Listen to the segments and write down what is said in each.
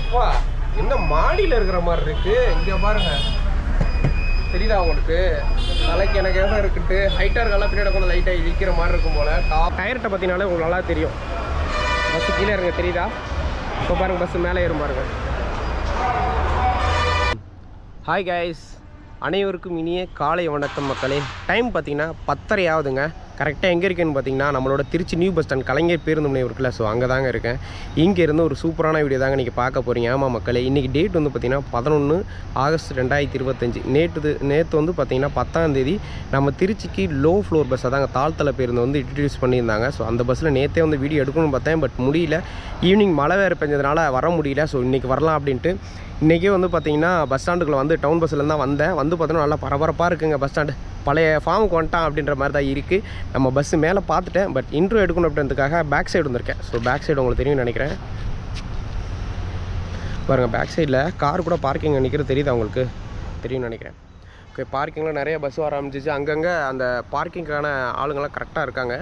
அப்பா என்ன மாடியில் இருக்கிற மாதிரி இருக்கு. இங்கே பாருங்க, தெரியுதா உங்களுக்கு? தலைக்கு எனக்கு எதாவது இருக்குட்டு ஹைட்டாக இருக்கலாம், பின்னாடி கொஞ்சம் லைட்டாக இடிக்கிற மாதிரி இருக்கும் போல். டயர்ட்டை பார்த்தீங்கனாலே உங்களுக்கு நல்லா தெரியும். பஸ்ஸு கீழே இருங்க, தெரியுதா? இப்போ பாருங்கள், பஸ்ஸு மேலே ஏறும் பாருங்கள். ஹாய் கைஸ், அனைவருக்கும் இனிய காலை வணக்கம் மக்களே. டைம் பார்த்தீங்கன்னா 10:30 ஆகுதுங்க. கரெக்டாக எங்கே இருக்கேன்னு பார்த்தீங்கன்னா நம்மளோட திருச்சி நியூ பஸ் ஸ்டாண்ட் கலைஞர் பேருந்து முனையம் இருக்குல்ல, ஸோ அங்கே தாங்க இருக்கேன். இங்கேருந்து ஒரு சூப்பரான வீடியோ தாங்க நீங்கள் பார்க்க போகிறீங்க. ஆமாம் மக்களே, இன்றைக்கி டேட் வந்து பார்த்திங்கன்னா 11 ஆகஸ்ட் 2025. நேற்று வந்து பார்த்திங்கன்னா 10ஆம் தேதி நம்ம திருச்சிக்கு லோ ஃப்ளோர் பஸ்ஸை தாங்க தாழ்த்தலை பேருந்து வந்து இன்ட்ரடியூஸ் பண்ணியிருந்தாங்க. ஸோ அந்த பஸ்ஸில் நேற்றே வந்து வீடியோ எடுக்கணும்னு பார்த்தேன், பட் முடியல. ஈவினிங் மழை வேறு பெஞ்சதுனால வர முடியல. ஸோ இன்றைக்கி வரலாம் அப்படின்ட்டு இன்றைக்கே வந்து பார்த்திங்கன்னா பஸ் ஸ்டாண்டுக்குள்ளே வந்து டவுன் பஸ்ஸில் தான் வந்தேன். வந்து பார்த்தோன்னா நல்லா பரபரப்பாக இருக்குங்க பஸ் ஸ்டாண்டு. பழைய ஃபார்முக்கு வந்துட்டான் அப்படின்ற மாதிரி தான் இருக்குது. நம்ம பஸ்ஸு மேலே பார்த்துட்டேன், பட் இன்ட்ரோ எடுக்கணும் அப்படின்றதுக்காக பேக் சைடு வந்திருக்கேன். ஸோ பேக் சைடு உங்களுக்கு தெரியும்னு நினைக்கிறேன். பாருங்கள், பேக் சைடில் கார் கூட பார்க்கிங் நினைக்கிறது தெரியுது, அவங்களுக்கு தெரியும்னு நினைக்கிறேன். ஓகே, பார்க்கிங்கில் நிறைய பஸ் வர ஆரம்பிச்சிச்சு. அங்கங்கே அந்த பார்க்கிங்கான ஆளுங்கள்லாம் கரெக்டாக இருக்காங்க,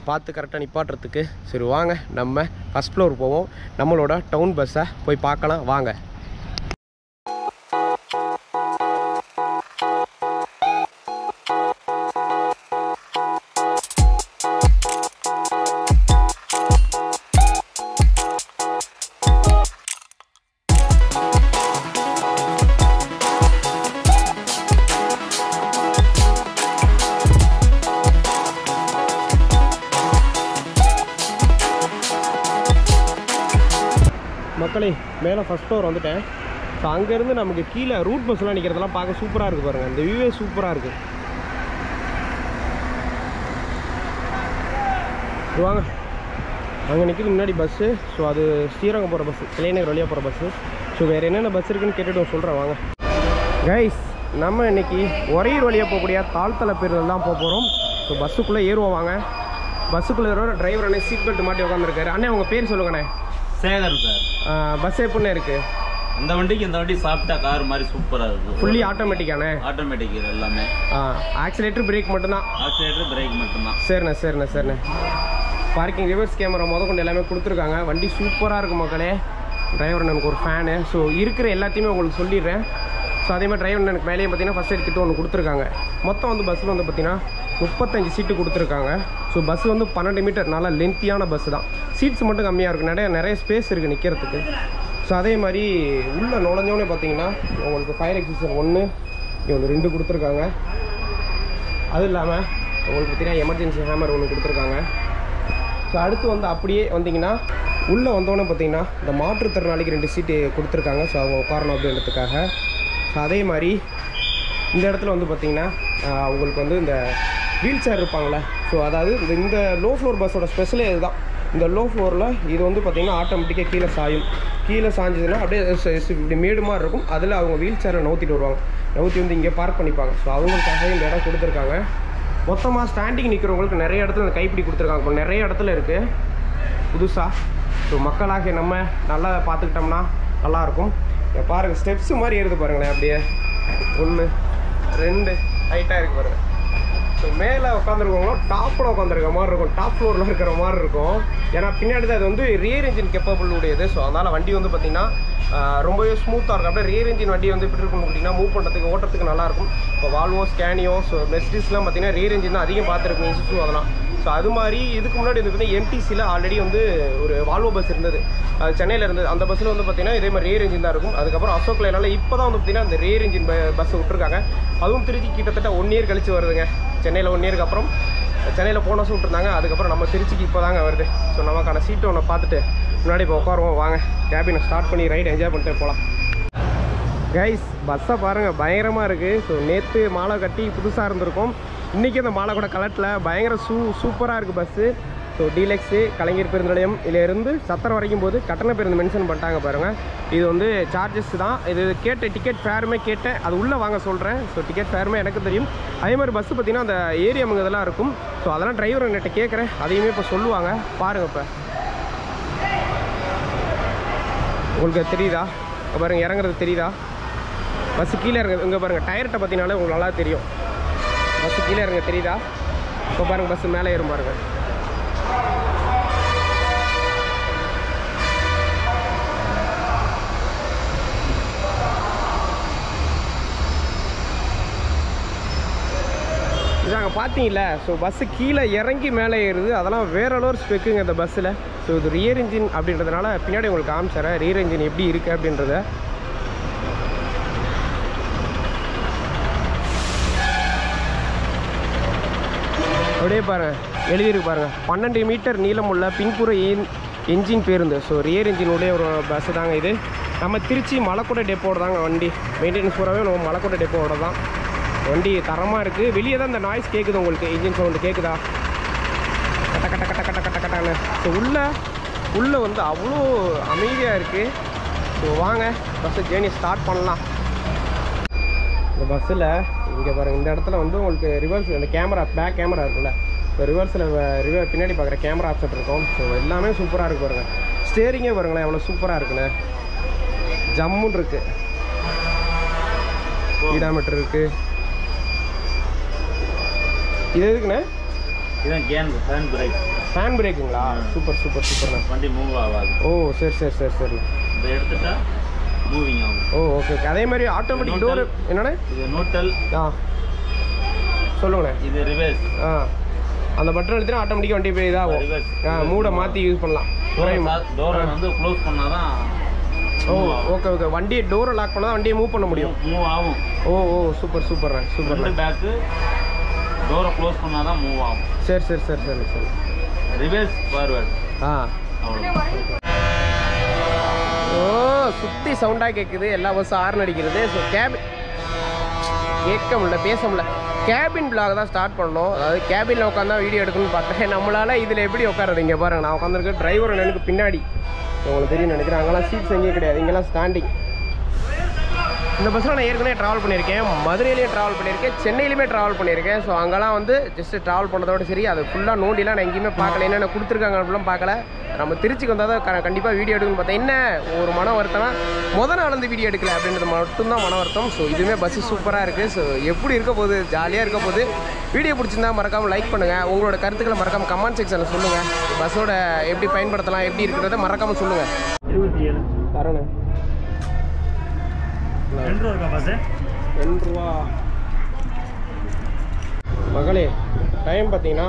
பார்த்து கரெக்டாக நிப்பாட்டுறதுக்கு. சரி வாங்க, நம்ம ஃபஸ்ட் ஃப்ளோர் போவோம். நம்மளோட டவுன் பஸ்ஸை போய் பார்க்கலாம் வாங்க. மக்களே, மேலே ஃபஸ்ட் ஃப்ளோர் வந்துட்டேன். ஸோ அங்கேருந்து நமக்கு கீழே ரூட் பஸ்லாம் நிற்கிறதெல்லாம் பார்க்க சூப்பராக இருக்குது பாருங்கள். இந்த வியூவே சூப்பராக இருக்குது. வாங்க, அங்கே நிற்கிறது முன்னாடி பஸ்ஸு. ஸோ அது ஸ்ரீரங்கம் போகிற பஸ்ஸு, கிளைநகர் வழியாக போகிற பஸ்ஸு. ஸோ வேறு என்னென்ன பஸ் இருக்குதுன்னு கேட்டுட்டு சொல்கிறேன் வாங்க. கைஸ், நம்ம இன்றைக்கி ஒரையூர் வழியாக போகக்கூடிய தாழ்த்தலை பேருந்து தான் போக போகிறோம். ஸோ பஸ்ஸுக்குள்ளே ஏறுவோம் வாங்க. பஸ்ஸுக்குள்ளே ஏறுவோம். டிரைவர் அண்ணே சீட் பெல்ட் மாட்டி உட்காந்துருக்காரு. அண்ணே உங்கள் பேர் சொல்லுங்கண்ணே. சேகர் சார். பஸ் எப்படின்னு இருக்குது? இந்த வண்டி சாப்பிட்டா கார் மாதிரி சூப்பராக இருக்குது. ஃபுல்லி ஆட்டோமேட்டிக்கானே? ஆட்டோமேட்டிக் இது எல்லாமே. ஆக்சிலேட்டர் பிரேக் மட்டும்தான்? ஆக்சிலேட்டர் பிரேக் மட்டும்தான். சரிண்ணே. பார்க்கிங் ரிவர்ஸ் கேமரா கொண்டு எல்லாமே கொடுத்துருக்காங்க. வண்டி சூப்பராக இருக்கும் மக்களே. டிரைவர் எனக்கு ஒரு ஃபேனு. ஸோ இருக்கிற எல்லாத்தையுமே உங்களுக்கு சொல்லிடுறேன். ஸோ அதேமாதிரி டிரைவர் எனக்கு மேலேயே பார்த்தீங்கன்னா ஃபஸ்ட் எய்ட் கிட்ட ஒன்று கொடுத்துருக்காங்க. மொத்தம் வந்து பஸ்ஸில் வந்து பார்த்தீங்கன்னா 35 சீட்டு கொடுத்துருக்காங்க. ஸோ பஸ் வந்து 12 மீட்டர், நல்லா லென்த்தியான பஸ்ஸு தான். சீட்ஸ் மட்டும் கம்மியாக இருக்குது, நிறைய ஸ்பேஸ் இருக்குது நிற்கிறதுக்கு. ஸோ அதே மாதிரி உள்ளே நுழைஞ்சோன்னே பார்த்தீங்கன்னா உங்களுக்கு ஃபயர் எக்ஸிஸ்டர் 1 இங்கே வந்து 2 கொடுத்துருக்காங்க. அதுவும் இல்லாமல் உங்களுக்கு பார்த்தீங்கன்னா எமர்ஜென்சி ஹேமர் 1 கொடுத்துருக்காங்க. ஸோ அடுத்து வந்து அப்படியே வந்தீங்கன்னா உள்ளே வந்தோடனே பார்த்தீங்கன்னா இந்த மாற்றுத்திறனாளிக்கு 2 சீட்டு கொடுத்துருக்காங்க. ஸோ அவங்க உட்காரணும் அப்படின்றதுக்காக. ஸோ அதே மாதிரி இந்த இடத்துல வந்து பார்த்திங்கன்னா உங்களுக்கு வந்து இந்த வீல் சேர் இருப்பாங்களே. ஸோ அதாவது இந்த லோ ஃப்ளோர் பஸ்ஸோட ஸ்பெஷலே இதுதான். இந்த லோ ஃப்ளோரில் இது வந்து பார்த்திங்கன்னா ஆட்டோமேட்டிக்காக கீழே சாயும். கீழே சாஞ்சதுன்னா அப்படியே இப்படி மேடு மாதிரி இருக்கும். அதில் அவங்க வீல் சேரை நவுத்திட்டு வருவாங்க. நவுத்தி வந்து இங்கே பார்க் பண்ணிப்பாங்க. ஸோ அவங்களுக்காக இந்த இடம் கொடுத்துருக்காங்க. மொத்தமாக ஸ்டாண்டிங் நிற்கிறவங்களுக்கு நிறைய இடத்துல இந்த கைப்பிடி கொடுத்துருக்காங்க. இப்போ நிறைய இடத்துல இருக்குது புதுசாக. ஸோ மக்களாக நம்ம நல்லா பார்த்துக்கிட்டோம்னா நல்லாயிருக்கும். பாருங்கள், ஸ்டெப்ஸு மாதிரி ஏறுது பாருங்களேன். அப்படியே 1 2 ஹைட்டாக இருக்குது பாருங்கள். ஸோ மேலே உட்காந்துருக்கவங்களும் டாப்பில் உட்காந்துருக்க மாதிரி இருக்கும், டாப் ஃப்ளோரில் இருக்கிற மாதிரி இருக்கும். ஏன்னா பின்னாடி தான் அது வந்து ரியர் இன்ஜின் கேப்பபிள் உடையது. ஸோ அதனால் வண்டி வந்து பார்த்திங்கன்னா ரொம்பவே ஸ்மூத்தாக இருக்கும். அப்படியே ரியர் இன்ஜின் வண்டி வந்து எப்படி இருக்குன்னு கேட்டிங்கன்னா மூவ் பண்ணுறதுக்கு ஓட்டுறதுக்கு நல்லாயிருக்கும். இப்போ வால்வோ, ஸ்கேனியோ, ஸோ மெர்சிடிஸ்லாம் பார்த்திங்கன்னா ரியர் இன்ஜின் தான் அதிகம் பார்த்துருக்கேன் இசுசு அதெல்லாம். ஸோ அது மாதிரி இதுக்கு முன்னாடி வந்து பார்த்திங்கன்னா எம்டிசியில் ஆல்ரெடி வந்து ஒரு வால்வோ பஸ் இருந்தது, அது சென்னையில் இருந்தது. அந்த பஸ்ஸில் வந்து பார்த்திங்கன்னா இதே மாதிரி ரியர் இன்ஜின் தான் இருக்கும். அதுக்கப்புறம் அசோக் லைனால இப்போ தான் வந்து பார்த்திங்கன்னா அந்த ரியர் இன்ஜின் பஸ் விட்டுருக்காங்க. அதுவும் திருச்சி கிட்டத்தட்ட 1 இயர் கழிச்சு வருதுங்க. சென்னையில் 1 இயருக்கு அப்புறம் சென்னையில் போன வருஷம் விட்டுருந்தாங்க. அதுக்கப்புறம் நம்ம திருச்சிக்கு இப்போ தாங்க வருது. ஸோ நமக்கான சீட்டை ஒன்று பார்த்துட்டு முன்னாடி இப்போ உட்காருவோம் வாங்க. கேபினை ஸ்டார்ட் பண்ணி ரைட் என்ஜாய் பண்ணிட்டு போகலாம். கைஸ், பஸ்ஸை பாருங்கள், பயங்கரமாக இருக்குது. ஸோ நேற்று மாலை கட்டி புதுசாக இருந்திருக்கும். இன்றைக்கி அந்த மாலை கூட கலட்டில் பயங்கர சூப்பராக இருக்குது பஸ்ஸு. ஸோ டீலக்ஸு கலைஞர் பேருந்து நிலையம் இதிலேருந்து சத்திரம் வரைக்கும் போது கட்டண பேருந்து மென்ஷன் பண்ணிட்டாங்க பாருங்கள். இது வந்து சார்ஜஸ் தான். இது கேட்ட டிக்கெட் ஃபேருமே கேட்டேன், அது உள்ளே வாங்க சொல்கிறேன். ஸோ டிக்கெட் ஃபேருமே எனக்கு தெரியும். அதே மாதிரி பஸ்ஸு பார்த்திங்கன்னா அந்த ஏரியாமுங்க இதெல்லாம் இருக்கும். ஸோ அதெல்லாம் டிரைவர் என்கிட்ட கேட்குறேன், அதையுமே இப்போ சொல்லுவாங்க பாருங்கள். இப்போ உங்களுக்கு தெரியுதா? பாருங்கள், இறங்குறது தெரியுதா? பஸ்ஸு கீழே இறங்குது. இங்கே பாருங்கள், டயர்ட்டை பார்த்தீங்கனாலே உங்களுக்கு நல்லா தெரியும். பஸ்ஸு கீழே இறங்க தெரியுதா? இப்போ பாருங்கள், பஸ்ஸு மேலே ஏறும் பாருங்கள். இதாங்க பார்த்தீங்களா. ஸோ பஸ்ஸு கீழே இறங்கி மேலே ஏறுது. அதெல்லாம் வேற அளவு ஸ்பெக்குங்க இந்த பஸ்ஸில். ஸோ இது ரியர் இன்ஜின் அப்படின்றதுனால பின்னாடி உங்களுக்கு காமிச்சிடறேன் ரியர் இன்ஜின் எப்படி இருக்குது அப்படின்றத. அப்படியே பாருங்கள், எழுதியிருக்கு பாருங்கள், 12 மீட்டர் நீளமுள்ள பின்புற என்ஜின் பேருந்து. ஸோ ரியர் இன்ஜினுடைய ஒரு பஸ்ஸு தாங்க இது. நம்ம திருச்சி மலைக்கோட்டை டெப்போட தாங்க வண்டி. மெயின்டெனன்ஸ் பூராவே நம்ம மலைக்கோட்டை டெப்போட தான். வண்டி தரமாக இருக்குது. வெளியே தான் இந்த நாய்ஸ் கேட்குது உங்களுக்கு, இன்ஜின் சவுண்டு கேட்குதா, கட்ட கட்ட கட்ட கட்ட கட்ட கட்டான்னு. ஸோ உள்ளே வந்து அவ்வளோ அமைதியாக இருக்குது. ஸோ வாங்க பஸ்ஸு ஜேர்னி ஸ்டார்ட் பண்ணலாம். இந்த பஸ்ஸில் இங்கே பாருங்கள், இந்த இடத்துல வந்து உங்களுக்கு ரிவர்ஸ் இந்த கேமரா பேக் கேமரா இருக்குல்ல, இப்போ ரிவர்ஸில் பின்னாடி பார்க்குற கேமரா ஆப்ஷன் இருக்கும். ஸோ எல்லாமே சூப்பராக இருக்குது பாருங்கள். ஸ்டேரிங்கே பாருங்களேன் எவ்வளோ சூப்பராக இருக்குண்ணே, ஜம்முன்னு இருக்குது. ஸ்பீடாமீட்டர் இருக்குது. இது எதுக்குண்ணே? இதான் ஹேண்ட் பிரேக். ஹேண்ட் பிரேக்குங்களா? சூப்பர் சூப்பர் சூப்பர்ண்ணா. வண்டி மூவ் ஆகாது. ஓ சரி சரி சரி சரி. இதை எடுத்துட்டா மூவிங் ஆகும். ஓ ஓகே ஓகே. அதே மாதிரி ஆட்டோமேட்டிக் டோர் என்னண்ணே? இது நியூட்ரல். சொல்லுங்கண்ணே. இது ரிவர்ஸ். அந்த பட்டன் எடுத்துனா ஆட்டோமேட்டிக்காக வண்டி போய் இதாகும். மூடை மாற்றி யூஸ் பண்ணலாம். டோரை வந்து க்ளோஸ் பண்ணாதான். ஓ ஓகே ஓகே. வண்டியை டோரை லாக் பண்ணால் வண்டியை மூவ் பண்ண முடியும். மூவ் ஆகும். ஓ ஓ சூப்பர் சூப்பர்ண்ணே சூப்பர். பேக்கு டோரை க்ளோஸ் பண்ணாதான் மூவ் ஆகும். சரி சரி சரி சரி சரி. Reverse forward. ஓ சுற்றி சவுண்டாக கேட்குது. எல்லா பஸ்ஸும் ஹார்ன் அடிக்கிறது. ஸோ கேபின் கேட்க முடியல, பேச முடியல. கேபின் பிளாக் தான் ஸ்டார்ட் பண்ணோம். அதாவது கேபினில் உட்காந்தா வீடியோ எடுக்கணும்னு பார்த்தேன். நம்மளால் இதில் எப்படி உட்காருது? இங்கே பாருங்கள், நான் உட்காந்துருக்கேன் டிரைவர் எனக்கு பின்னாடி. உங்களுக்கு தெரியும் நினைக்கிறேன். அங்கெல்லாம் சீட்ஸ் எங்கேயும் கிடையாது, இங்கெல்லாம் ஸ்டாண்டிங். இந்த பஸ்ஸில் நான் ஏற்கனவே ட்ராவல் பண்ணியிருக்கேன். மதுரையிலையும் ட்ராவல் பண்ணியிருக்கேன், சென்னையிலுமே ட்ராவல் பண்ணியிருக்கேன். ஸோ அங்கெல்லாம் வந்து ஜஸ்ட்டு ட்ராவல் பண்ணதோட சரி, அது ஃபுல்லாக நோண்டிலாம் நான் எங்கேயுமே பார்க்கல. என்னென்ன கொடுத்துருக்காங்க அப்படிலாம் பார்க்கல. நம்ம திருச்சிக்கு வந்தால் தான் கண்டிப்பாக வீடியோ எடுக்கணும்னு பார்த்தேன். என்ன ஒரு மன வருத்தம்னா நாள் வந்து வீடியோ எடுக்கல அப்படின்றது மட்டும்தான் மன வருத்தம். ஸோ இதுவுமே பஸ்ஸு சூப்பராக இருக்குது. ஸோ எப்படி இருக்க போகுது, ஜாலியாக இருக்க போகுது. வீடியோ பிடிச்சிருந்தா மறக்காமல் லைக் பண்ணுங்கள். உங்களோட கருத்துக்களை மறக்காமல் கமெண்ட் செக்ஷனில் சொல்லுங்கள். பஸ்ஸோட எப்படி பயன்படுத்தலாம், எப்படி இருக்கிறத மறக்காமல் சொல்லுங்கள். 27 தரணும். 2 ரூபா பஸ்ஸு. 2 ரூபா. மகளே டைம் பார்த்தீங்கன்னா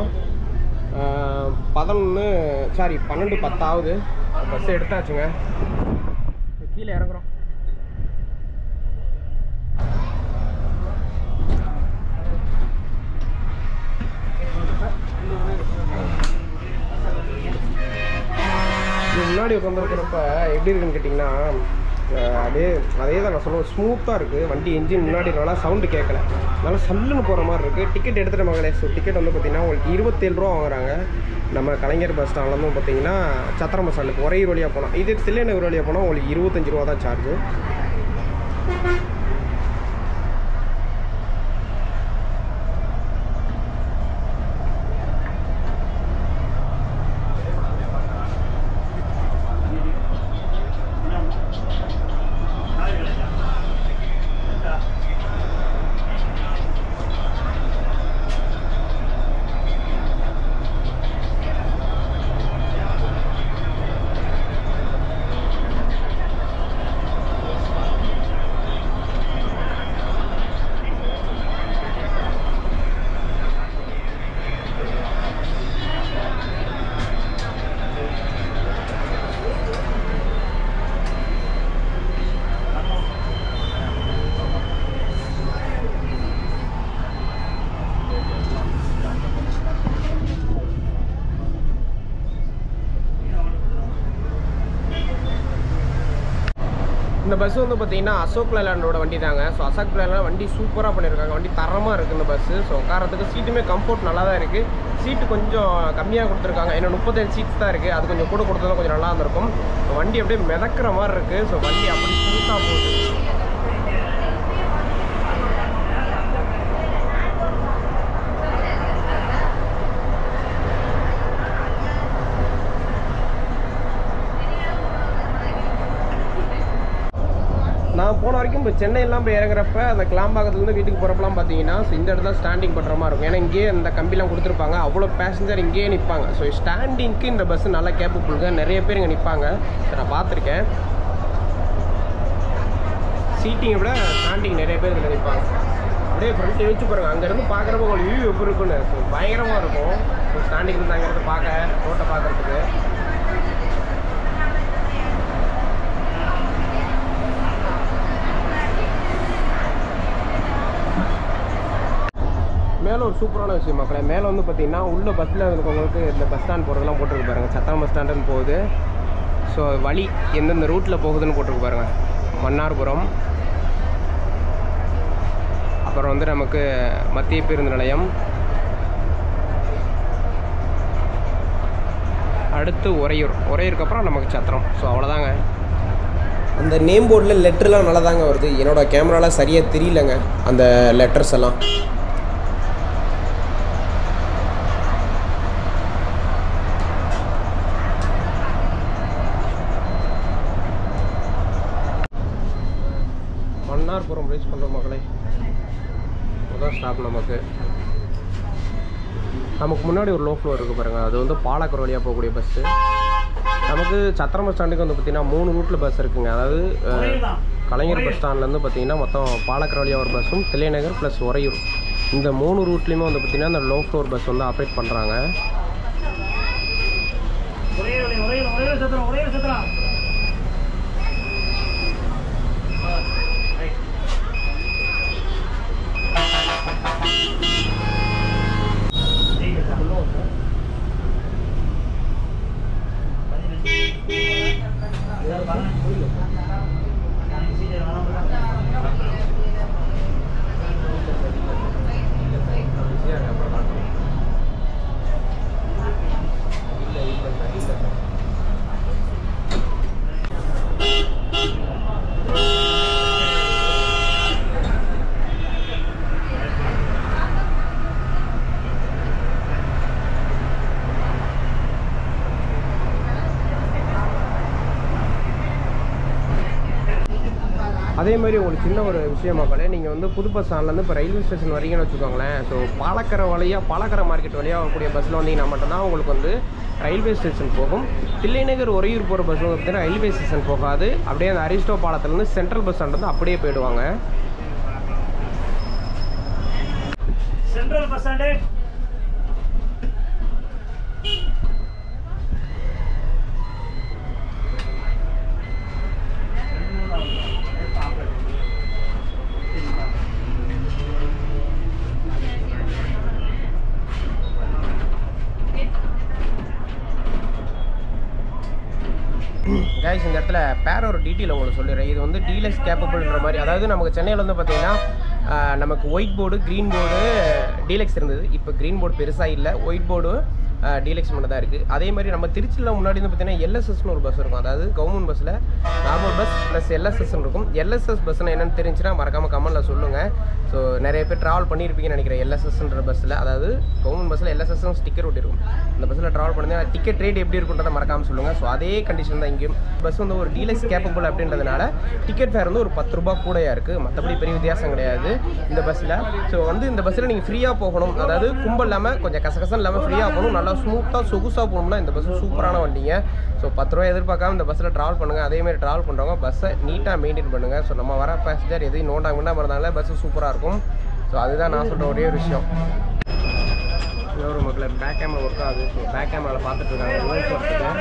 12:10 ஆகுது. பஸ் எடுத்தாச்சுங்க. கீழே இறங்குறோம். முன்னாடி உட்காந்துருக்கிறப்ப எப்படி இருக்குன்னு கேட்டிங்கன்னா, அதே தான் நான் சொல்லுவேன், ஸ்மூத்தாக இருக்குது வண்டி. என்ஜின் முன்னாடி நல்லா சவுண்டு கேட்கல, நல்லா சல்லுன்னு போகிற மாதிரி இருக்குது. டிக்கெட் எடுத்துகிட்ட மகளே. ஸோ டிக்கெட் வந்து பார்த்திங்கன்னா உங்களுக்கு 27 ரூபா வாங்குறாங்க. நம்ம கலைஞர் பஸ் ஸ்டாண்ட்லேருந்து பார்த்தீங்கன்னா சத்திரம் பஸ் ஸ்டாண்டுக்கு ஒரே வழியாக போனால், இது தில்லைநகர் வழியாக போனால் உங்களுக்கு 25 ரூபா தான் சார்ஜு. இந்த பஸ் வந்து பார்த்தீங்கன்னா அசோக் லேலண்டோட வண்டி தாங்க. ஸோ அசோக் லேலண்ட் வண்டி சூப்பராக பண்ணியிருக்காங்க. வண்டி தரமாக இருக்குது இந்த பஸ்ஸு. ஸோ உட்காரத்துக்கு சீட்டுமே கம்ஃபர்ட் நல்லா தான் இருக்குது. சீட்டு கொஞ்சம் கம்மியாக கொடுத்துருக்காங்க. ஏன்னா 35 சீட்ஸ் தான் இருக்குது. அது கொஞ்சம் கூட கொடுத்தா கொஞ்சம் நல்லா இருந்திருக்கும். வண்டி அப்படியே மிதக்கிற மாதிரி இருக்குது. ஸோ வண்டி அப்படி ஸ்மூத்தாக போகுது. நான் போன வரைக்கும் இப்போ சென்னையெல்லாம் போய் இறங்குறப்ப அந்த கிளாம்பாக்கத்துலேருந்து வீட்டுக்கு போகிறப்பலாம் பார்த்தீங்கன்னா இந்த இடத்துல ஸ்டாண்டிங் பண்ணுற மாதிரி இருக்கும். ஏன்னா இங்கேயே அந்த கம்பிலாம் கொடுத்துருப்பாங்க, அவ்வளோ பேசஞ்சர் இங்கேயே நிற்பாங்க. ஸோ ஸ்டாண்டிங்க்கு இந்த பஸ்ஸு நல்லா கேப்பபிள்ங்க. நிறைய பேர் இங்கே நிற்பாங்க. நான் பார்த்துருக்கேன். சீட்டிங்கை விட ஸ்டாண்டிங் நிறைய பேர் இதில் நிற்பாங்க. அப்படியே ஃப்ரெண்ட் வச்சு பாருங்க, அங்கேருந்து பார்க்குறப்ப உங்களுக்கு வியூ எப்படி இருக்குன்னு பயங்கரமாக இருக்கும். ஸ்டாண்டிங் இருந்து அங்கேருந்து பார்க்க ரோட்டை பார்க்குறதுக்கு. மேலே ஒரு சூப்பரான விஷயம் மக்களே, மேலே வந்து பார்த்தீங்கன்னா உள்ள பஸ்ஸில் இருக்கவங்களுக்கு இந்த பஸ் ஸ்டாண்ட் போகிறதுலாம் போட்டிருக்கு பாருங்கள். சத்திரம் பஸ் ஸ்டாண்டுன்னு போகுது. ஸோ வழி எந்தெந்த ரூட்டில் போகுதுன்னு போட்டிருக்கு பாருங்கள். மன்னார்புரம், அப்புறம் வந்து நமக்கு மத்திய பேருந்து நிலையம், அடுத்து உறையூருக்கு அப்புறம் நமக்கு சத்திரம். ஸோ அவ்வளோதாங்க. அந்த நேம் போர்டில் லெட்டர்லாம் நல்லா தாங்க வருது. என்னோடய கேமராவில் சரியாக தெரியலங்க அந்த லெட்டர்ஸ் எல்லாம். மன்னார்புரம் ரீச் பண்ணுறோம் மக்களே. முதல் ஸ்டாப் நமக்கு முன்னாடி ஒரு லோ ஃப்ளோர் இருக்குது பாருங்கள். அது வந்து பாலக்கர் வழியாக போகக்கூடிய பஸ்ஸு. நமக்கு சத்திரம் பஸ் ஸ்டாண்டுக்கு வந்து பார்த்திங்கன்னா 3 ரூட்டில் பஸ் இருக்குங்க. அதாவது கலைஞர் பஸ் ஸ்டாண்ட்லேருந்து பார்த்திங்கன்னா மொத்தம் பாலக்கர் வழியாக ஒரு பஸ்ஸும், தில்லைநகர் ப்ளஸ் உறையூர், இந்த 3 ரூட்லேயுமே வந்து பார்த்திங்கன்னா அந்த லோ ஃப்ளோர் பஸ் வந்து ஆப்ரேட் பண்ணுறாங்க. அதே மாதிரி உங்களுக்கு சின்ன ஒரு விஷயம் மக்களே, நீங்கள் வந்து புது பஸ் ஸ்டாண்ட்லேருந்து இப்போ ரயில்வே ஸ்டேஷன் வரீங்கன்னு வச்சுக்கோங்களேன். ஸோ பாலக்கரை மார்க்கெட் வழியாக வரக்கூடிய பஸ்ஸில் வந்தீங்கன்னா மட்டும்தான் உங்களுக்கு வந்து ரயில்வே ஸ்டேஷன் போகும். தில்லைநகர் உறையூர் போகிற பஸ் வந்து பார்த்தீங்கன்னா ரயில்வே ஸ்டேஷன் போகாது. அப்படியே அந்த அரிஸ்டோ பாலத்துலேருந்து சென்ட்ரல் பஸ் ஸ்டாண்ட் வந்து அப்படியே போயிடுவாங்க. சென்ட்ரல் பஸ் ஸ்டாண்டு கைஸ், இந்த இடத்துல ஒரு டீட்டெயில் உங்களுக்கு சொல்லிடுறேன். இது வந்து டீலக்ஸ் கேப்பபிள்ன்ற மாதிரி. அதாவது நமக்கு சென்னையில் வந்து பார்த்தீங்கன்னா நமக்கு white board, green board deluxe இருந்தது. இப்போ க்ரீன் போர்டு பெருசாக இல்லை, ஒயிட் போர்டு டீலக்ஸ் மட்டும் தான் இருக்குது. அதே மாதிரி நம்ம திருச்சியில் முன்னாடி வந்து பார்த்தீங்கன்னா எல்எஸ்எஸ்னு ஒரு பஸ் இருக்கும். அதாவது கவர்மெண்ட் பஸ்ஸில் நார்மல் பஸ் ப்ளஸ் எல்எஸ்எஸ்ன்னு இருக்கும். எல்எஸ்எஸ் பஸ்ஸுன்னு என்னென்னு தெரிஞ்சுன்னா மறக்காமல் கமெண்ட்டில் சொல்லுங்கள். ஸோ நிறைய பேர் ட்ராவல் பண்ணியிருப்பீங்கன்னு நினைக்கிறேன் எல்எஸ்எஸ்ன்ற பஸ்ஸில். அதாவது கவர்மெண்ட் பஸ்ஸில் எல்எஸ்எஸ்ன்னு ஸ்டிக்கர் ஒட்டி இருக்கும். இந்த பஸ்ஸில் ட்ராவல் பண்ணி டிக்கெட் ரேட் எப்படி இருக்குன்றதை மறக்காமல் சொல்லுங்கள். ஸோ அதே கண்டிஷன் தான் இங்கேயும். பஸ் வந்து ஒரு டீலக்ஸ் கேப்பபிள் அப்படின்றதுனால டிக்கெட் ஃபேர் வந்து ஒரு 10 ரூபா கூடையாக இருக்குது. மற்றபடி பெரிய வித்தியாசம் கிடையாது இந்த பஸ்ஸில். ஸோ வந்து இந்த பஸ்ஸில் நீங்கள் ஃப்ரீயாக போகணும், அதாவது கும்பல் இல்லாமல் கொஞ்சம் கசகசம் இல்லாமல் ஃப்ரீயாக போகணும், நல்லா ஸ்மூத்தாக சொகுசாக போகணும்னா இந்த பஸ்ஸு சூப்பரான வண்டிங்க. ஸோ 10 ரூபா எதிர்பார்க்காம இந்த பஸ்ஸில் ட்ராவல் பண்ணுங்கள். அதேமாதிரி ட்ராவல் பண்ணுறவங்க பஸ்ஸை நீட்டாக மெயின்டைன் பண்ணுங்கள். ஸோ நம்ம வர பேசஞ்சர் எதையும் நோண்டாமல் இருந்தாலும் பஸ்ஸு சூப்பராக இருக்கும். ஸோ அதுதான் நான் சொல்கிற ஒரே ஒரு விஷயம். ஒரு மக்களை பேக் கேமரா ஒர்க் ஆகுது. ஸோ பேக் கேமராவில் பார்த்துட்டு இருக்காங்க ரிவர்ஸ் வரத்துக்கு.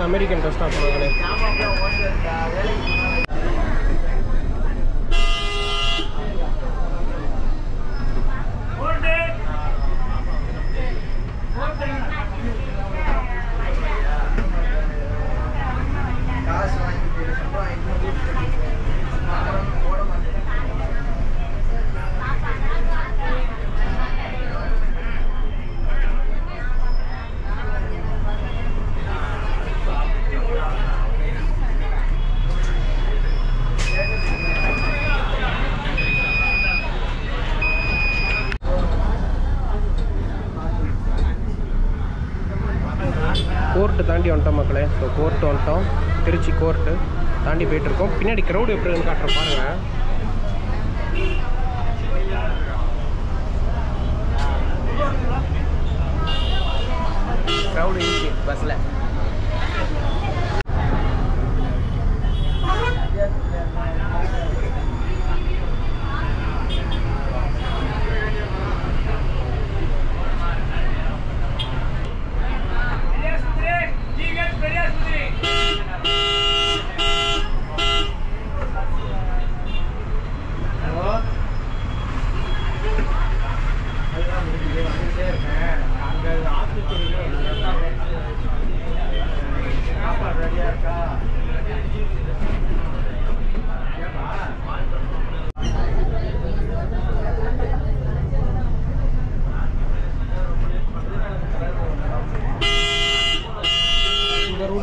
அமெரிக்கன் பஸ் ஸ்டாப் மகளே. கோர்ட்டு தாண்டி வந்துட்டோம் மக்களே. ஸோ கோர்ட்டு வந்துட்டோம், திருச்சி கோர்ட்டு தாண்டி போயிட்டுருக்கோம். பின்னாடி க்ரௌடு எப்படி இருக்குன்னு காட்டுற பாருங்கள். க்ரௌடு இருக்கு பஸ்ஸில்.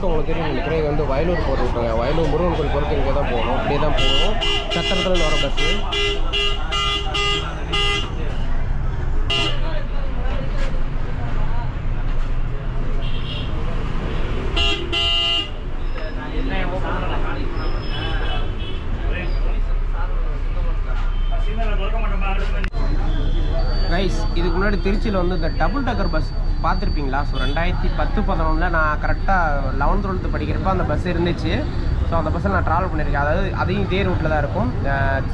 உங்களுக்கு தெரியும் நினைக்கிறேன். இது வந்து வயலூர் போகிற ரூட்டுங்க. வயலூர் முருகன் கோயில் பொறுத்து இங்கே தான் போகணும். அப்படியே தான் போகணும். சத்திரத்தில் வர பஸ்ஸு. ரைஸ் இதுக்கு முன்னாடி திருச்சியில் வந்து இந்த டபுள் டக்கர் பஸ் பார்த்துருப்பீங்களா? ஸோ 2010-11 நான் கரெக்டாக 11th 12th படிக்கிறப்ப அந்த பஸ் இருந்துச்சு. ஸோ அந்த பஸ்ஸில் நான் ட்ராவல் பண்ணியிருக்கேன். அதாவது அதையும் இதே ரூட்டில் தான் இருக்கும்.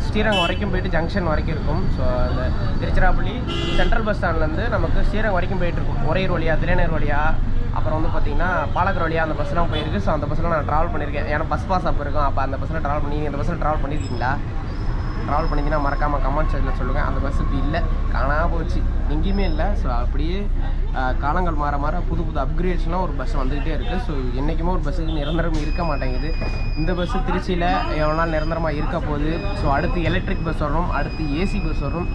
ஸ்ரீரங்கம் வரைக்கும் போயிட்டு ஜங்ஷன் வரைக்கும் இருக்கும். ஸோ அந்த திருச்சிராப்பள்ளி சென்ட்ரல் பஸ் ஸ்டாண்ட்லேருந்து நமக்கு ஸ்ரீரங்கம் வரைக்கும் போயிட்டுருக்கும். ஒரையூர் வழியாக, தில்லைநகர் வழியாக, அப்புறம் வந்து பார்த்திங்கன்னா பாலக்கர் வழியாக அந்த பஸ்லாம் போயிருக்கு. ஸோ அந்த பஸ்ஸில் நான் ட்ராவல் பண்ணியிருக்கேன். ஏன்னா பஸ் பாஸ் அப்போ இருக்கும். அப்போ அந்த பஸ்ஸில் ட்ராவல் பண்ணி இந்த பஸ்ஸில் ட்ராவல் பண்ணியிருக்கீங்களா? ட்ராவல் பண்ணிங்கன்னா மறக்காமல் கமெண்ட் செக்ஷனில் சொல்லுங்கள். அந்த பஸ் இப்போ இல்லை, காணாமல் போச்சு, எங்கேயுமே இல்லை. ஸோ அப்படியே காலங்கள் மாற மாற புது புது அப்கிரேட்ஸ்லாம் ஒரு பஸ் வந்துக்கிட்டே இருக்குது. ஸோ என்றைக்குமே ஒரு பஸ்ஸுக்கு நிரந்தரம் இருக்க மாட்டேங்குது. இந்த பஸ்ஸு திருச்சியில் எவ்வளோ நாள் நிரந்தரமாக இருக்க போகுது. ஸோ அடுத்து எலக்ட்ரிக் பஸ் வரும், அடுத்து ஏசி பஸ் வரும்.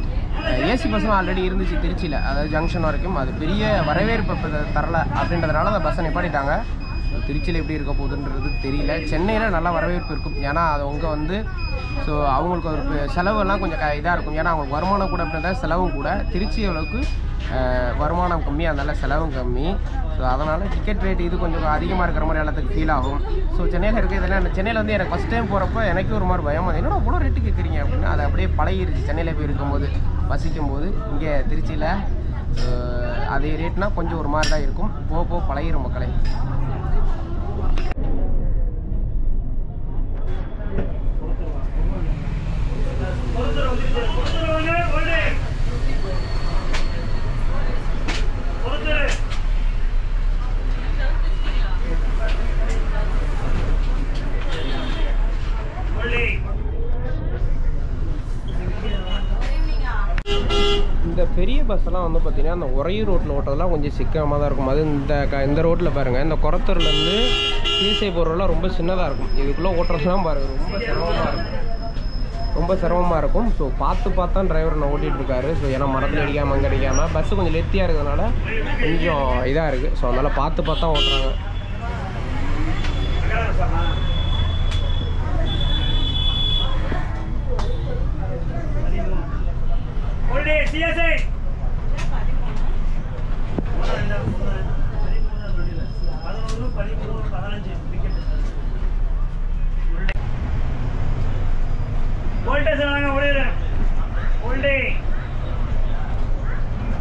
ஏசி பஸ்ஸும் ஆல்ரெடி இருந்துச்சு திருச்சியில், அதாவது ஜங்ஷன் வரைக்கும். அது பெரிய வரவேற்பு தரலை அப்படின்றதுனால அந்த பஸ்ஸை நிப்பாட்டிட்டாங்க. திருச்சியில் எப்படி இருக்க போகுதுன்றது தெரியல. சென்னையில் நல்லா வரவேற்பு இருக்கும். ஏன்னா அது அவங்க வந்து ஸோ அவங்களுக்கு ஒரு செலவெல்லாம் கொஞ்சம் இதாக இருக்கும். ஏன்னா அவங்களுக்கு வருமானம் கூட அப்படின்றத செலவும் கூட. திருச்சி அளவுக்கு வருமானம் கம்மி, அதனால் செலவும் கம்மி. ஸோ அதனால் டிக்கெட் ரேட் இது கொஞ்சம் அதிகமாக இருக்கிற மாதிரி எல்லாத்துக்கு ஃபீல் ஆகும். ஸோ சென்னையில் இருக்க இதெல்லாம் சென்னையில் வந்து எனக்கு ஃபஸ்ட் டைம் போகிறப்ப எனக்கு ஒரு மாதிரி பயம். என்னோட அவ்வளோ ரேட்டு கேட்குறீங்க அப்படின்னு. அது அப்படியே பழகிருச்சு. சென்னையில் போய் இருக்கும்போது வசிக்கும் போது. இங்கே திருச்சியில் அதே ரேட்னால் கொஞ்சம் ஒரு மாதிரி தான் இருக்கும். போக போக பழகிரும் மக்களை. இந்த பெரிய பஸ்ஸெல்லாம் வந்து பார்த்திங்கன்னா அந்த ஒரையூர் ரோட்டில் ஓட்டுறதுலாம் கொஞ்சம் சிக்கனமாக தான் இருக்கும். அது இந்த ரோட்டில் பாருங்கள், இந்த கொரத்தூர்லேருந்து ஈசை போகிறதுலாம் ரொம்ப சின்னதாக இருக்கும். இதுக்குள்ளே ஓட்டுறதுலாம் பாருங்கள் ரொம்ப சிரமமாக இருக்கும். ஸோ பார்த்து தான் டிரைவர் நான் ஓட்டிகிட்டு இருக்காரு. ஸோ ஏன்னா மரத்தில் அடிக்காமல் அங்கே அடிக்காமல் பஸ்ஸு கொஞ்சம் லெத்தியாக இருக்கிறதுனால கொஞ்சம் இதாக இருக்குது. ஸோ அதனால் பார்த்து தான் ஓட்டுறாங்க.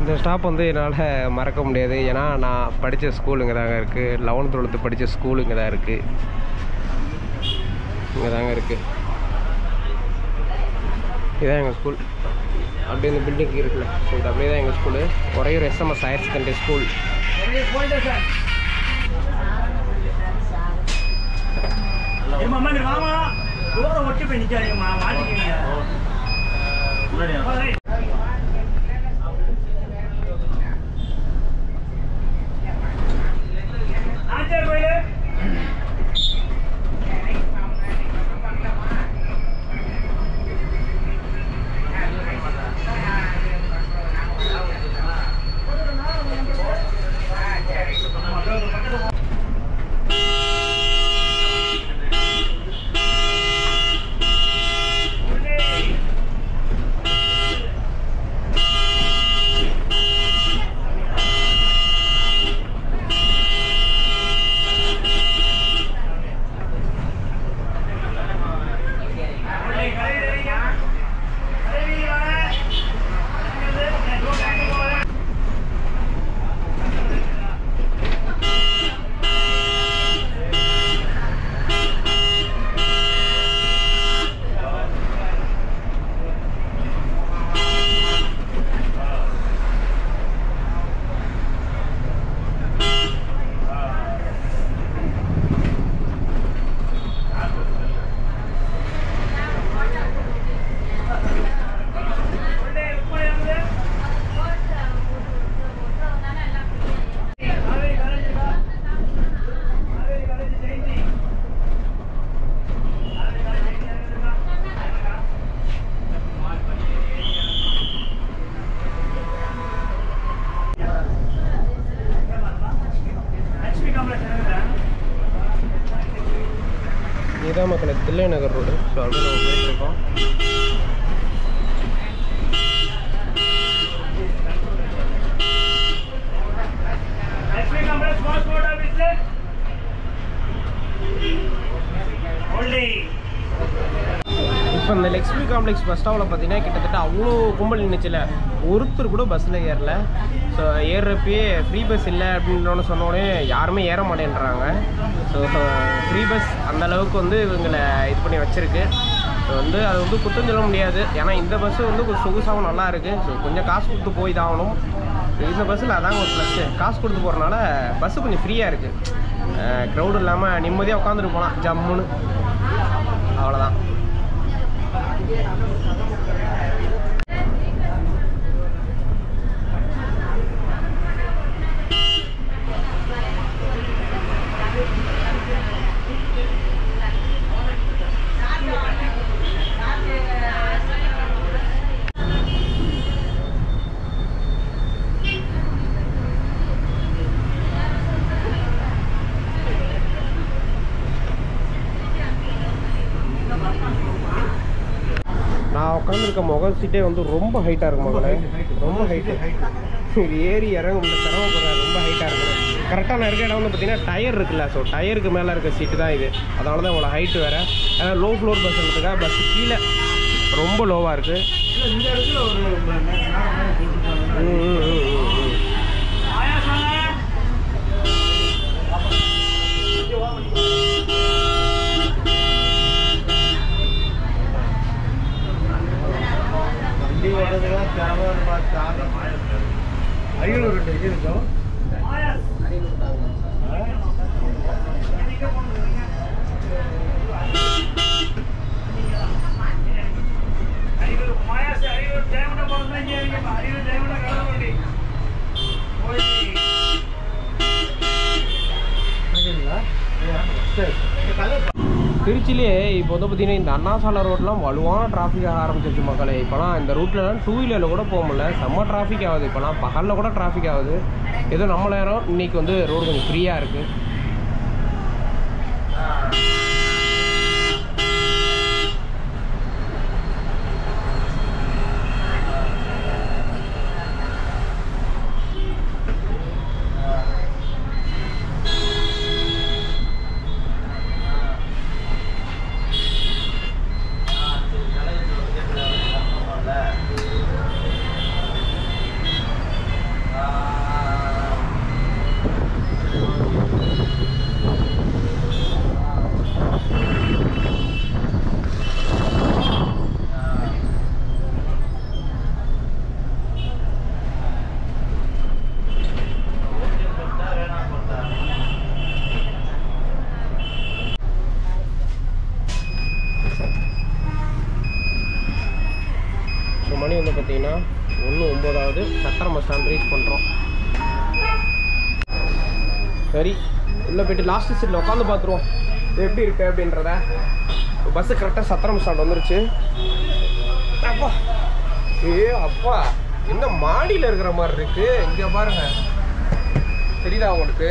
இந்த ஸ்டாப் வந்து என்னால் மறக்க முடியாது. ஏன்னா நான் படித்த ஸ்கூல் இங்கே தாங்க இருக்குது. 11th 12th படித்த ஸ்கூல் இங்கே தான் இருக்குது. இங்கே தாங்க இருக்குது. இதுதான் எங்கள் ஸ்கூல். அப்படியே இந்த பில்டிங் இருக்குல்ல, ஸோ இது அப்படியே தான் எங்கள் school. Uraiyur SMS higher secondary school. அம்மா இங்க வாமா டோரை ஒட்டி போய் நிக்காதீங்கம்மா மாட்டிக்கீங்க முன்னாடி ஆச்சார் கோயிலு இதுதான் மக்களே தில்லை நகர் ரோடு. ஸோ அப்படியே நம்ம போயிட்டுருக்கோம். இப்போ இந்த லக்ஷ்மி காம்ப்ளெக்ஸ் பஸ் ஸ்டாப்பில் பார்த்தீங்கன்னா கிட்டத்தட்ட அவ்வளோ கும்பல் நின்றுச்சுல, ஒருத்தர் கூட பஸ்ஸில் ஏறல. ஸோ ஏறுறப்பயே ஃப்ரீ பஸ் இல்லை அப்படின்னு சொன்னோடனே யாருமே ஏற மாட்டேன்றாங்க. ஸோ ஃப்ரீ பஸ் அந்தளவுக்கு வந்து இவங்களை இது பண்ணி வச்சுருக்கு. ஸோ வந்து அது வந்து குத்தம் சொல்ல முடியாது, ஏன்னா இந்த பஸ்ஸு வந்து கொஞ்சம் சொகுசாகவும் நல்லா இருக்குது. ஸோ கொஞ்சம் காசு கொடுத்து போய் தான் ஆகணும். இந்த பஸ்ஸில் அதாங்க ஒரு ப்ளஸ்ஸு, காசு கொடுத்து போகிறனால பஸ்ஸு கொஞ்சம் ஃப்ரீயாக இருக்குது. க்ரௌடு இல்லாமல் நிம்மதியாக உட்காந்துட்டு போகலாம் ஜம்முன்னு, அவ்வளோதான். நான் உட்காந்துருக்க முகல் சீட்டே வந்து ரொம்ப ஹைட்டாக இருக்கும் மகளே, ரொம்ப ஹைட்டு. இது ஏறி இறங்க முடியல, சிரமப்படுறேன், ரொம்ப ஹைட்டாக இருக்கும். கரெக்டாக நான் இருக்க இடம் வந்து பார்த்தீங்கன்னா டயர் இருக்குல்ல, ஸோ டயருக்கு மேலே இருக்க சீட்டு தான் இது. அதனால தான் இவ்வளோ ஹைட்டு வேறு. ஏன்னா லோ ஃப்ளோர் பஸ் எடுத்துக்கா, பஸ் கீழே ரொம்ப லோவாக இருக்குது. இந்த இடத்துல ஒரு அரியலூர் ரெண்டு இது இருக்கும். திருச்சியிலே இப்போ வந்து பார்த்தீங்கன்னா இந்த அண்ணாசாலை ரோட்லாம் வலுவான டிராஃபிக் ஆக ஆரம்பிச்சிருச்சு மக்களே. இப்போலாம் இந்த ரூட்லலாம் டூ வீலரில் கூட போக முடியல, செம்ம டிராஃபிக் ஆகுது. இப்போலாம் பகலில் கூட டிராஃபிக் ஆகுது. ஏதோ நம்ம நேரம் இன்னைக்கு வந்து ரோடு கொஞ்சம் ஃப்ரீயாக இருக்குது. மணி வந்து பார்த்தீங்கன்னா 1:09 சத்திரம் பஸ் ஸ்டாண்ட் ரீச் பண்ணுறோம். சரி உள்ளே போய்ட்டு லாஸ்ட் சீட்டில் உட்காந்து பார்த்துருவோம் இது எப்படி இருக்குது அப்படின்றத. பஸ்ஸு கரெக்டாக சத்திரம் பஸ் ஸ்டாண்ட் வந்துருச்சு. அப்பா அப்பா என்ன மாடியில் இருக்கிற மாதிரி இருக்குது. இங்கே பாருங்கள், தெரியுதா உங்களுக்கு?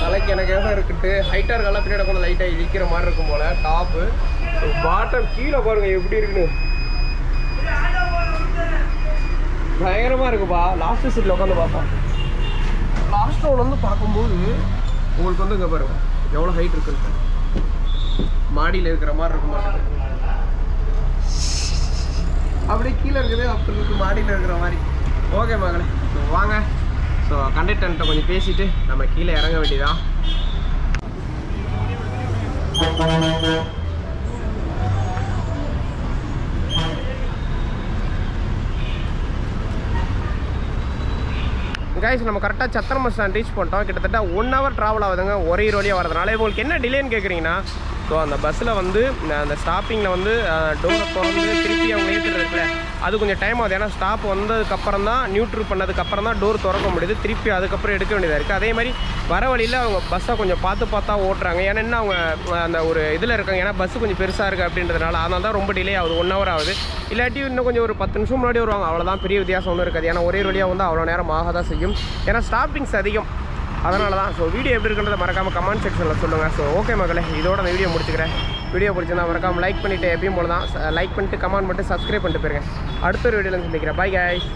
தலைக்கு எனக்கு எவ்வளோ இருக்குட்டு ஹைட்டாக இருக்கலாம், பின்னாடி கொஞ்சம் லைட்டாக இழிக்கிற மாதிரி இருக்கும் போல். டாப்பு பாட்டம் கீழே பாருங்கள் எப்படி இருக்குன்னு, பயங்கரமாக இருக்குப்பா. லாஸ்ட் சீட்டில் உட்காந்து பார்ப்போம். லாஸ்ட் ரோல் வந்து பார்க்கும்போது உங்களுக்கு வந்து இங்கே பாருங்கள் எவ்வளோ ஹைட் இருக்குன்னு, மாடியில் இருக்கிற மாதிரி இருக்க மாட்டேங்குது. அப்படியே கீழே இருக்குது, அப்படி இருக்கு மாடியில் இருக்கிற மாதிரி. ஓகே மகளே, ஸோ வாங்க. ஸோ கண்டக்டர்கிட்ட கொஞ்சம் பேசிட்டு நம்ம கீழே இறங்க வேண்டியதான். கைஸ் நம்ம கரெக்டாக சத்திரம் பஸ் ஸ்டாண்ட் ரீச் பண்ணிட்டோம். கிட்டத்தட்ட 1 hour ட்ராவல் ஆகுதுங்க ஒரே வழியாக வரதுனால. உங்களுக்கு என்ன டிலேன்னு கேட்குறீங்கன்னா, ஸோ அந்த பஸ்ஸில் வந்து அந்த ஸ்டாப்பிங்கில் வந்து டோரை திறந்து திருப்பி அவங்க ஏற்றுறது இருக்குல்ல, அது கொஞ்சம் டைம் ஆகுது. ஏன்னா ஸ்டாப் வந்ததுக்கப்புறம் தான் நியூட்ரல் பண்ணதுக்கப்புறம் தான் டோர் திறக்க முடியுது, திருப்பி அதுக்கப்புறம் எடுக்க வேண்டியதாக இருக்குது. அதே மாதிரி வர வழியில் அவங்க பஸ்ஸை கொஞ்சம் பார்த்தா ஓட்டுறாங்க. ஏன்னா என்ன அவங்க அந்த ஒரு இதில் இருக்காங்க, ஏன்னா பஸ்ஸு கொஞ்சம் பெருசாக இருக்குது அப்படின்றதுனால. அதனால தான் ரொம்ப டிலே ஆகுது, 1 hour ஆகுது. இல்லாட்டி இன்னும் கொஞ்சம் ஒரு 10 நிமிஷம் முன்னாடி வருவாங்க, அவ்வளோதான். பெரிய வித்தியாசம் ஒன்றும் இருக்காது. ஏன்னா ஒரே வழியாக வந்து அவ்வளோ நேரம் ஆக தான் செய்யும், ஏன்னா ஸ்டாப்பிங்ஸ் அதிகம். அதனால தான். ஸோ வீடியோ எப்படி இருக்குன்றதை மறக்காமல் கமெண்ட் செக்ஷனில் சொல்லுங்கள். ஸோ ஓகே மகளே, இதோட அந்த வீடியோ முடிச்சுக்கிறேன். வீடியோ பிடிச்சிருந்தா மறக்காமல் லைக் பண்ணிவிட்டு, எப்பயும் போல தான் லைக் பண்ணிட்டு கமெண்ட் பண்ணிட்டு சப்ஸ்கிரைப் பண்ணிட்டு போயிருங்க. அடுத்த ஒரு வீடியோவில் சந்திக்கிறேன். Bye guys.